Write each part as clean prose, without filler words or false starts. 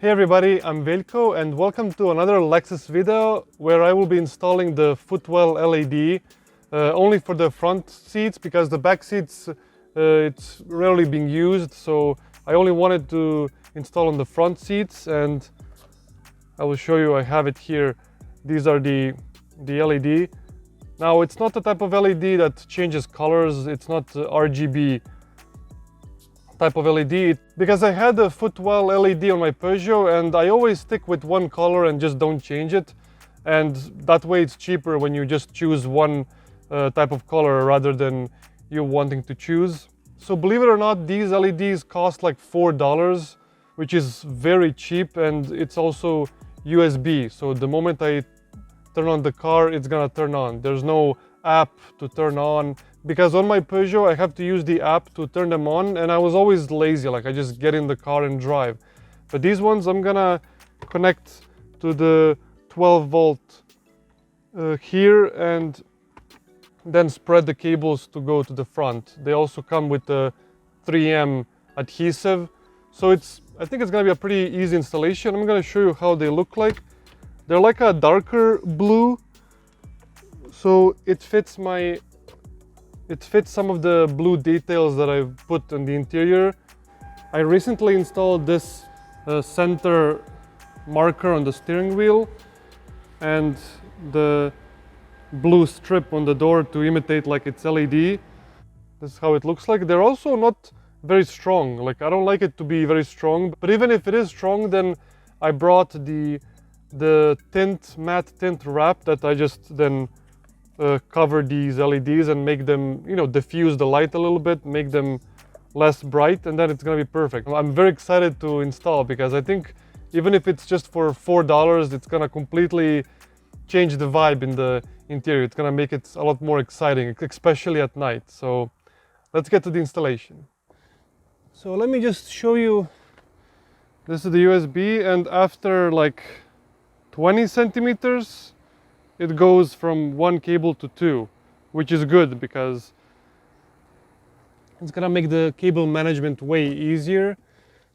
Hey everybody, I'm Veljko and welcome to another Lexus video where I will be installing the Footwell LED only for the front seats because the back seats it's rarely being used, so I only wanted to install on the front seats, and I will show you. I have it here. These are the LED. Now it's not the type of LED that changes colors, it's not RGB type of LED, because I had a Footwell LED on my Peugeot and I always stick with one color and just don't change it, and that way it's cheaper when you just choose one type of color rather than you wanting to choose. So believe it or not, these LEDs cost like $4, which is very cheap, and it's also USB, so the moment I turn on the car it's gonna turn on. There's no app to turn on, because on my Peugeot I have to use the app to turn them on, and I was always lazy, like I just get in the car and drive. But these ones I'm gonna connect to the 12 volt here and then spread the cables to go to the front. They also come with the 3M adhesive, so I think it's gonna be a pretty easy installation. I'm gonna show you how they look like. They're like a darker blue, so it fits some of the blue details that I've put on the interior. I recently installed this center marker on the steering wheel and the blue strip on the door to imitate like it's LED. This is how it looks like. They're also not very strong. Like, I don't like it to be very strong, but even if it is strong, then I brought the matte tint wrap that I just then cover these LEDs and make them, diffuse the light a little bit, make them less bright, and then it's gonna be perfect. I'm very excited to install because I think even if it's just for $4, it's gonna completely change the vibe in the interior. It's gonna make it a lot more exciting, especially at night. So let's get to the installation. So let me just show you. This is the USB, and after like 20 centimeters, it goes from one cable to two, which is good because it's gonna make the cable management way easier.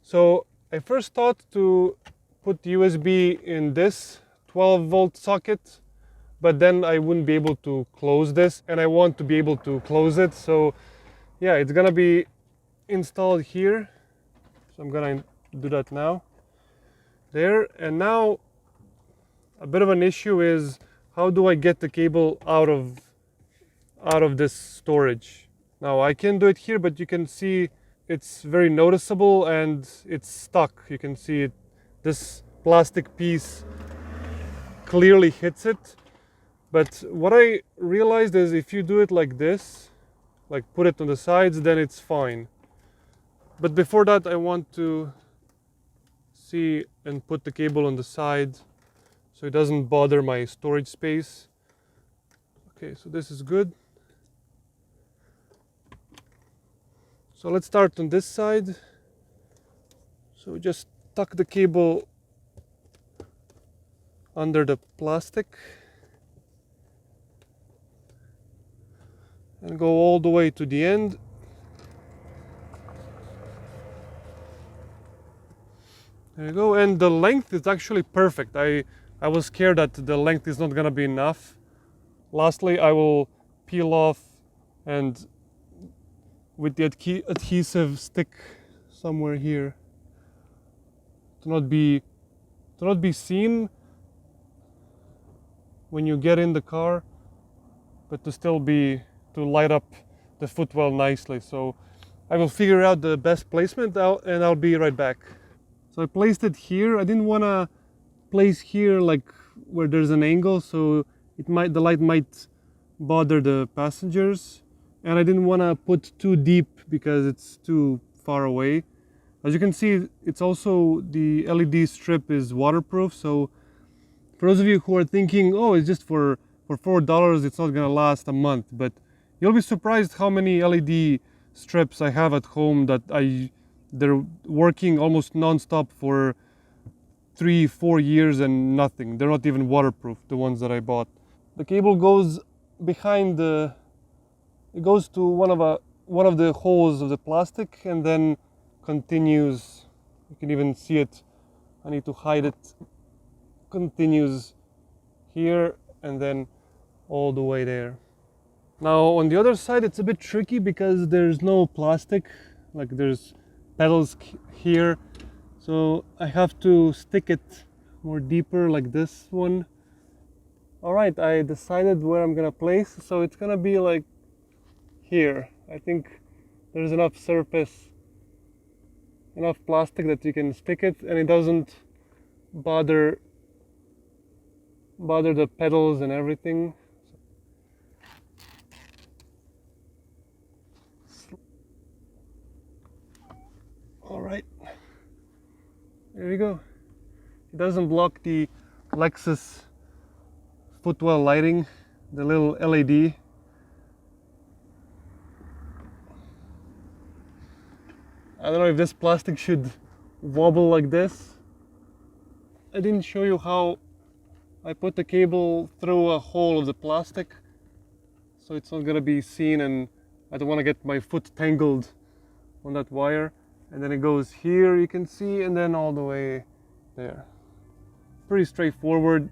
So I first thought to put the USB in this 12 volt socket, but then I wouldn't be able to close this, and I want to be able to close it. So yeah, it's gonna be installed here. So I'm gonna do that now. There, and now a bit of an issue is, how do I get the cable out of this storage? Now I can do it here, but you can see it's very noticeable and it's stuck. You can see it, this plastic piece clearly hits it. But what I realized is if you do it like this, like put it on the sides, then it's fine. But before that I want to see and put the cable on the side so it doesn't bother my storage space. Okay, so this is good. So let's start on this side. So just tuck the cable under the plastic and go all the way to the end. There you go, and the length is actually perfect. I was scared that the length is not gonna be enough. Lastly, I will peel off and with the adhesive stick somewhere here to not be seen when you get in the car, but to light up the Footwell nicely. So I will figure out the best placement and I'll be right back. So I placed it here. I didn't want to place here like where there's an angle, so the light might bother the passengers, and I didn't want to put too deep because it's too far away. As you can see, it's also, the LED strip is waterproof, so for those of you who are thinking, oh, it's just for $4, it's not gonna last a month, but you'll be surprised how many LED strips I have at home that they're working almost non-stop for 3-4 years and nothing. They're not even waterproof, the ones that I bought. The cable goes behind it goes to one of the holes of the plastic and then continues. You can even see it I need to hide it. Continues here and then all the way there. Now on the other side it's a bit tricky because there's no plastic, like there's pedals here, so I have to stick it more deeper like this one. Alright, I decided where I'm gonna place, so it's gonna be like here. I think there's enough surface, enough plastic that you can stick it and it doesn't bother the pedals and everything. Alright, there you go. It doesn't block the Lexus Footwell lighting, the little LED. I don't know if this plastic should wobble like this. I didn't show you how I put the cable through a hole of the plastic, so it's not gonna be seen and I don't want to get my foot tangled on that wire. And then it goes here, you can see, and then all the way there. Pretty straightforward.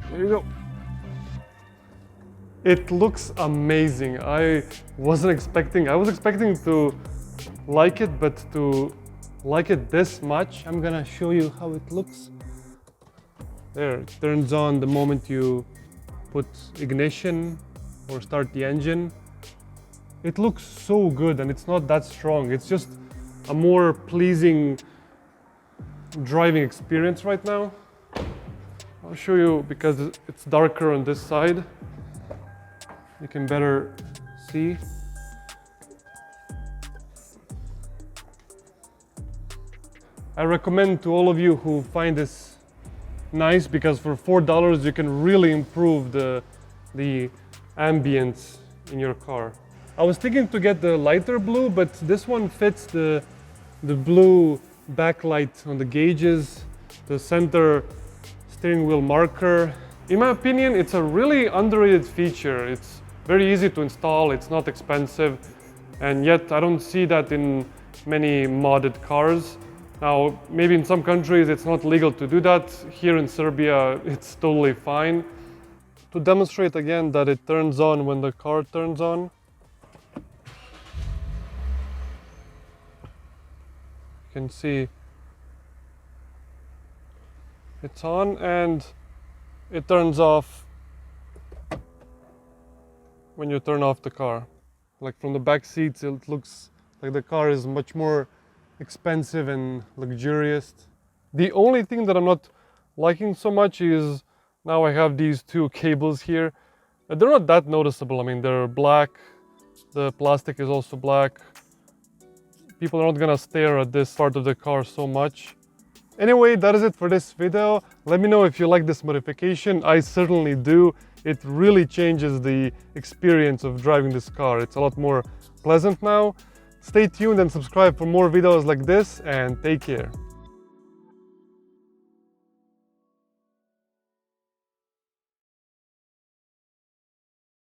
There you go. It looks amazing. I was expecting to like it, but to like it this much, I'm gonna show you how it looks. There, it turns on the moment you put ignition or start the engine. It looks so good and it's not that strong. It's just a more pleasing driving experience right now. I'll show you because it's darker on this side. You can better see. I recommend to all of you who find this nice because for $4 you can really improve the ambience in your car. I was thinking to get the lighter blue, but this one fits the blue backlight on the gauges, the center steering wheel marker. In my opinion, it's a really underrated feature. It's very easy to install, it's not expensive, and yet I don't see that in many modded cars. Now, maybe in some countries it's not legal to do that. Here in Serbia, it's totally fine. To demonstrate again that it turns on when the car turns on, you can see it's on and it turns off when you turn off the car. Like from the back seats, it looks like the car is much more expensive and luxurious. The only thing that I'm not liking so much is now I have these two cables here. They're not that noticeable. I mean, they're black. The plastic is also black. People are not gonna stare at this part of the car so much. Anyway, that is it for this video. Let me know if you like this modification. I certainly do. It really changes the experience of driving this car. It's a lot more pleasant now. Stay tuned and subscribe for more videos like this, and take care.